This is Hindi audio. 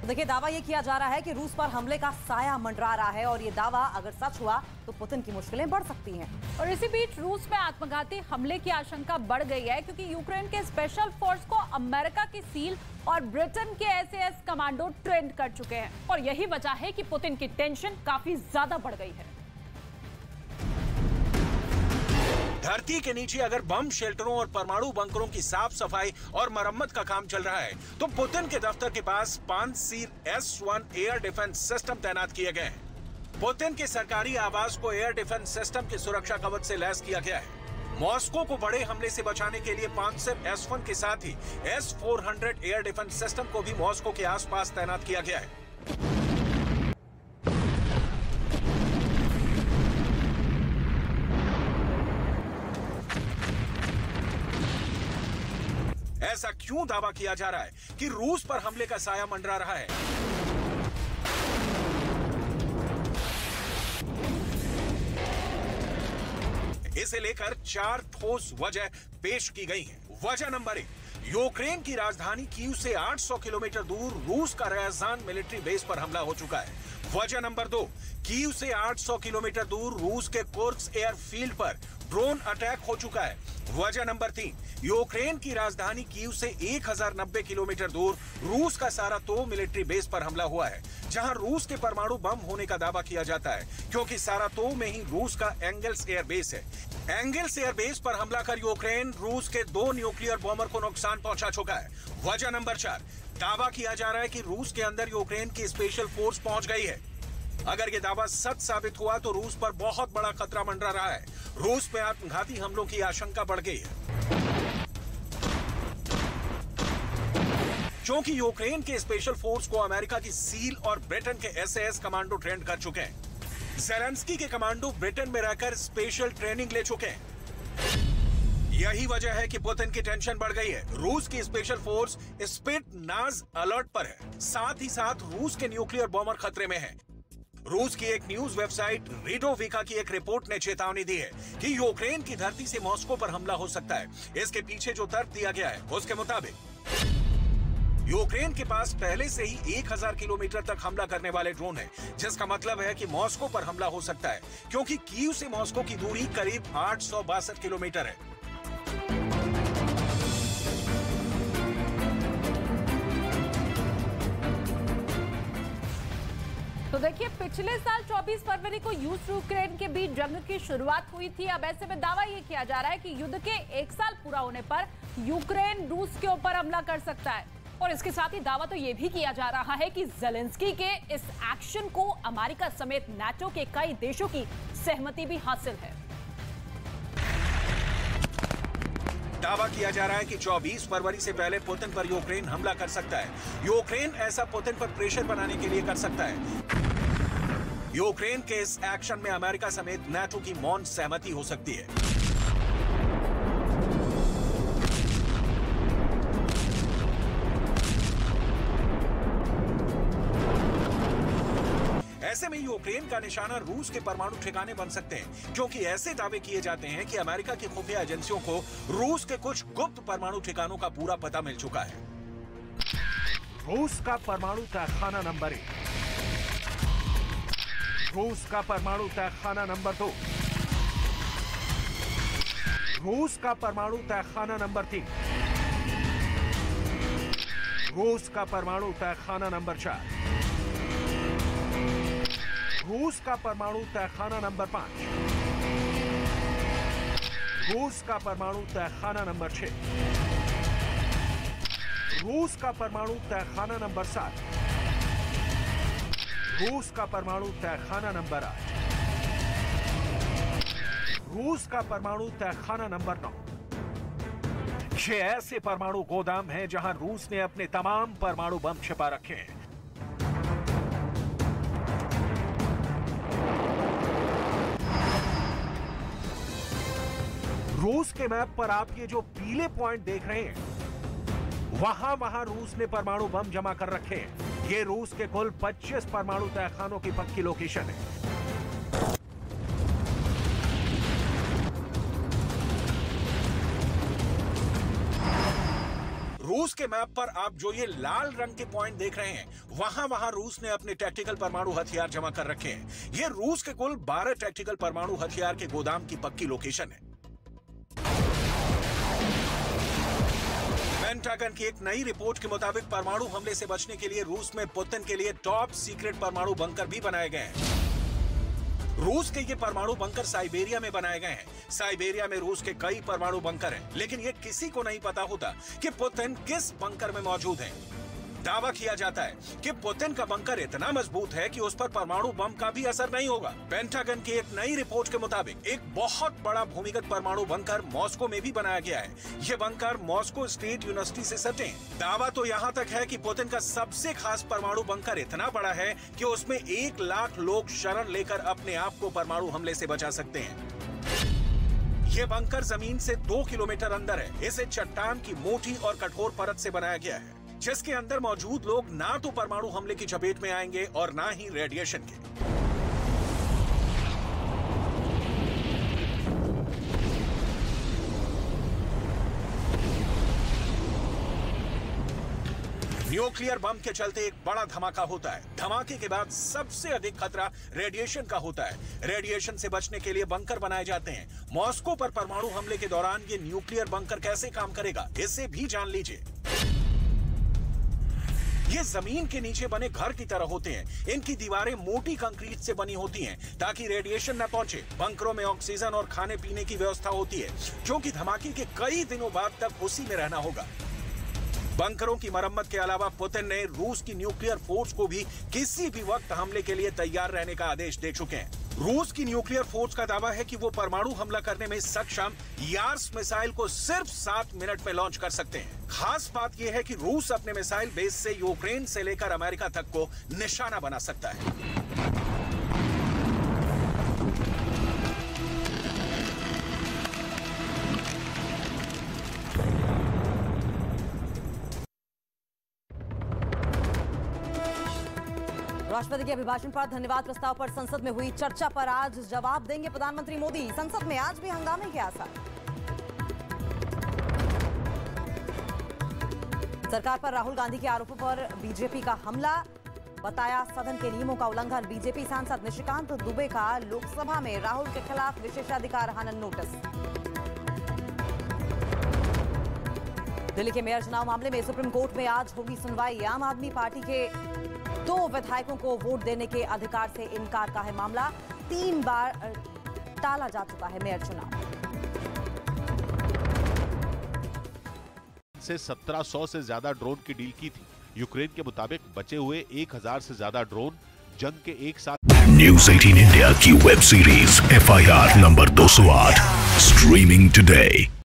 देखिए, दावा ये किया जा रहा है कि रूस पर हमले का साया मंडरा रहा है और ये दावा अगर सच हुआ तो पुतिन की मुश्किलें बढ़ सकती हैं। और इसी बीच रूस में आत्मघाती हमले की आशंका बढ़ गई है क्योंकि यूक्रेन के स्पेशल फोर्स को अमेरिका की सील और ब्रिटेन के एसएस कमांडो ट्रेंड कर चुके हैं और यही वजह है कि पुतिन की टेंशन काफी ज्यादा बढ़ गई है। धरती के नीचे अगर बम शेल्टरों और परमाणु बंकरों की साफ सफाई और मरम्मत का काम चल रहा है तो पुतिन के दफ्तर के पास पानसीर S-1 एयर डिफेंस सिस्टम तैनात किए गए हैं। पुतिन के सरकारी आवास को एयर डिफेंस सिस्टम के सुरक्षा कवच से लैस किया गया है। मॉस्को को बड़े हमले से बचाने के लिए पानसीर S-1 के साथ ही S-400 एयर डिफेंस सिस्टम को भी मॉस्को के आसपास तैनात किया गया है। ऐसा क्यों दावा किया जा रहा है कि रूस पर हमले का साया मंडरा रहा है? इसे लेकर 4 ठोस वजह पेश की गई हैं। वजह नंबर 1, यूक्रेन की राजधानी कीव से 800 किलोमीटर दूर रूस का रयाजान मिलिट्री बेस पर हमला हो चुका है। वजह नंबर 2, कीव से 800 किलोमीटर दूर रूस के कुर्स्क एयरफील्ड पर ड्रोन अटैक हो चुका है। वजह नंबर 3, यूक्रेन की राजधानी कीव से 1090 किलोमीटर दूर रूस का सारातोव मिलिट्री बेस पर हमला हुआ है, जहां रूस के परमाणु बम होने का दावा किया जाता है क्योंकि सारातोव में ही रूस का एंगल्स एयर बेस है। एंगल्स एयर बेस पर हमला कर यूक्रेन रूस के 2 न्यूक्लियर बॉम्बर को नुकसान पहुंचा चुका है। वजह नंबर 4, दावा किया जा रहा है कि रूस के अंदर यूक्रेन की स्पेशल फोर्स पहुंच गई है। अगर ये दावा सच साबित हुआ तो रूस पर बहुत बड़ा खतरा मंडरा रहा है। रूस में आत्मघाती हमलों की आशंका बढ़ गई है क्योंकि यूक्रेन के स्पेशल फोर्स को अमेरिका की सील और ब्रिटेन के एसएस कमांडो ट्रेंड कर चुके हैं। ज़ेलेंस्की के कमांडो ब्रिटेन में रहकर स्पेशल ट्रेनिंग ले चुके हैं। यही वजह है कि पुतिन की टेंशन बढ़ गई है। रूस की स्पेशल फोर्स स्पिट्ज़नाज़ अलर्ट पर है। साथ ही साथ रूस के न्यूक्लियर बॉम्बर खतरे में है। रूस की एक न्यूज वेबसाइट रीडोविका की एक रिपोर्ट ने चेतावनी दी है कि यूक्रेन की धरती से मॉस्को पर हमला हो सकता है। इसके पीछे जो तर्क दिया गया है उसके मुताबिक यूक्रेन के पास पहले से ही 1000 किलोमीटर तक हमला करने वाले ड्रोन हैं, जिसका मतलब है कि मॉस्को पर हमला हो सकता है क्योंकि कीव से मॉस्को की दूरी करीब 862 किलोमीटर है। तो देखिए, पिछले साल 24 फरवरी को रूस यूक्रेन के बीच जंग की शुरुआत हुई थी। अब ऐसे में दावा ये किया जा रहा है कि युद्ध के 1 साल पूरा होने पर यूक्रेन रूस के ऊपर हमला कर सकता है। और इसके साथ ही दावा तो ये भी किया जा रहा है कि ज़ेलेंस्की के इस एक्शन को अमेरिका समेत नाटो के कई देशों की सहमति भी हासिल है। दावा किया जा रहा है कि 24 फरवरी से पहले पुतिन पर यूक्रेन हमला कर सकता है। यूक्रेन ऐसा पुतिन पर प्रेशर बनाने के लिए कर सकता है। यूक्रेन के इस एक्शन में अमेरिका समेत नाटो की मौन सहमति हो सकती है। ऐसे में यूक्रेन का निशाना रूस के परमाणु ठिकाने बन सकते हैं क्योंकि ऐसे दावे किए जाते हैं कि अमेरिका की खुफिया एजेंसियों को रूस के कुछ गुप्त परमाणु ठिकानों का पूरा पता मिल चुका है। रूस का परमाणु तहखाना नंबर 1, रूस का परमाणु तहखाना नंबर 2, रूस का परमाणु तहखाना नंबर 3, रूस का परमाणु तहखाना नंबर 4, रूस का परमाणु तहखाना नंबर 5, रूस का परमाणु तहखाना नंबर 6, रूस का परमाणु तहखाना नंबर 7, रूस का परमाणु तहखाना नंबर 8, रूस का परमाणु तहखाना नंबर 9। ये ऐसे परमाणु गोदाम हैं जहां रूस ने अपने तमाम परमाणु बम छिपा रखे हैं। रूस के मैप पर आप ये जो पीले पॉइंट देख रहे हैं, वहां रूस ने परमाणु बम जमा कर रखे हैं। ये रूस के कुल 25 परमाणु तहखानों की पक्की लोकेशन है। रूस के मैप पर आप जो ये लाल रंग के पॉइंट देख रहे हैं, वहां रूस ने अपने टैक्टिकल परमाणु हथियार जमा कर रखे हैं। ये रूस के कुल 12 टैक्टिकल परमाणु हथियार के गोदाम की पक्की लोकेशन है। पेंटागन की एक नई रिपोर्ट के मुताबिक परमाणु हमले से बचने के लिए रूस में पुतिन के लिए टॉप सीक्रेट परमाणु बंकर भी बनाए गए हैं। रूस के ये परमाणु बंकर साइबेरिया में बनाए गए हैं। साइबेरिया में रूस के कई परमाणु बंकर हैं, लेकिन ये किसी को नहीं पता होता कि पुतिन किस बंकर में मौजूद हैं। दावा किया जाता है कि पुतिन का बंकर इतना मजबूत है कि उस पर परमाणु बम का भी असर नहीं होगा। पेंटागन की एक नई रिपोर्ट के मुताबिक एक बहुत बड़ा भूमिगत परमाणु बंकर मॉस्को में भी बनाया गया है। ये बंकर मॉस्को स्टेट यूनिवर्सिटी से सटे हैं। दावा तो यहाँ तक है कि पुतिन का सबसे खास परमाणु बंकर इतना बड़ा है कि उसमें 1 लाख लोग शरण लेकर अपने आप को परमाणु हमले से बचा सकते हैं। ये बंकर जमीन से 2 किलोमीटर अंदर है। इसे चट्टान की मोटी और कठोर परत से बनाया गया है, जिसके अंदर मौजूद लोग ना तो परमाणु हमले की चपेट में आएंगे और ना ही रेडिएशन के। न्यूक्लियर बम के चलते एक बड़ा धमाका होता है। धमाके के बाद सबसे अधिक खतरा रेडिएशन का होता है। रेडिएशन से बचने के लिए बंकर बनाए जाते हैं। मॉस्को पर परमाणु हमले के दौरान ये न्यूक्लियर बंकर कैसे काम करेगा, इसे भी जान लीजिए। ये जमीन के नीचे बने घर की तरह होते हैं। इनकी दीवारें मोटी कंक्रीट से बनी होती हैं ताकि रेडिएशन न पहुंचे। बंकरों में ऑक्सीजन और खाने पीने की व्यवस्था होती है, जो कि धमाके के कई दिनों बाद तक उसी में रहना होगा। बंकरों की मरम्मत के अलावा पुतिन ने रूस की न्यूक्लियर फोर्स को भी किसी भी वक्त हमले के लिए तैयार रहने का आदेश दे चुके हैं। रूस की न्यूक्लियर फोर्स का दावा है कि वो परमाणु हमला करने में सक्षम यार्स मिसाइल को सिर्फ 7 मिनट में लॉन्च कर सकते हैं। खास बात यह है कि रूस अपने मिसाइल बेस से यूक्रेन से लेकर अमेरिका तक को निशाना बना सकता है। राष्ट्रपति के अभिभाषण पर धन्यवाद प्रस्ताव पर संसद में हुई चर्चा पर आज जवाब देंगे प्रधानमंत्री मोदी। संसद में आज भी हंगामे के आसार। सरकार पर राहुल गांधी के आरोपों पर बीजेपी का हमला, बताया सदन के नियमों का उल्लंघन। बीजेपी सांसद निशिकांत दुबे का लोकसभा में राहुल के खिलाफ विशेषाधिकार हनन नोटिस। दिल्ली के मेयर चुनाव मामले में सुप्रीम कोर्ट में आज होगी सुनवाई। आम आदमी पार्टी के 2 विधायकों को वोट देने के अधिकार से इनकार का है मामला। 3 बार टाला जा चुका है मेयर चुनाव। से 1700 से ज्यादा ड्रोन की डील की थी। यूक्रेन के मुताबिक बचे हुए 1000 से ज्यादा ड्रोन जंग के एक साथ। न्यूज़ 18 इंडिया की web series FIR number 208 streaming today.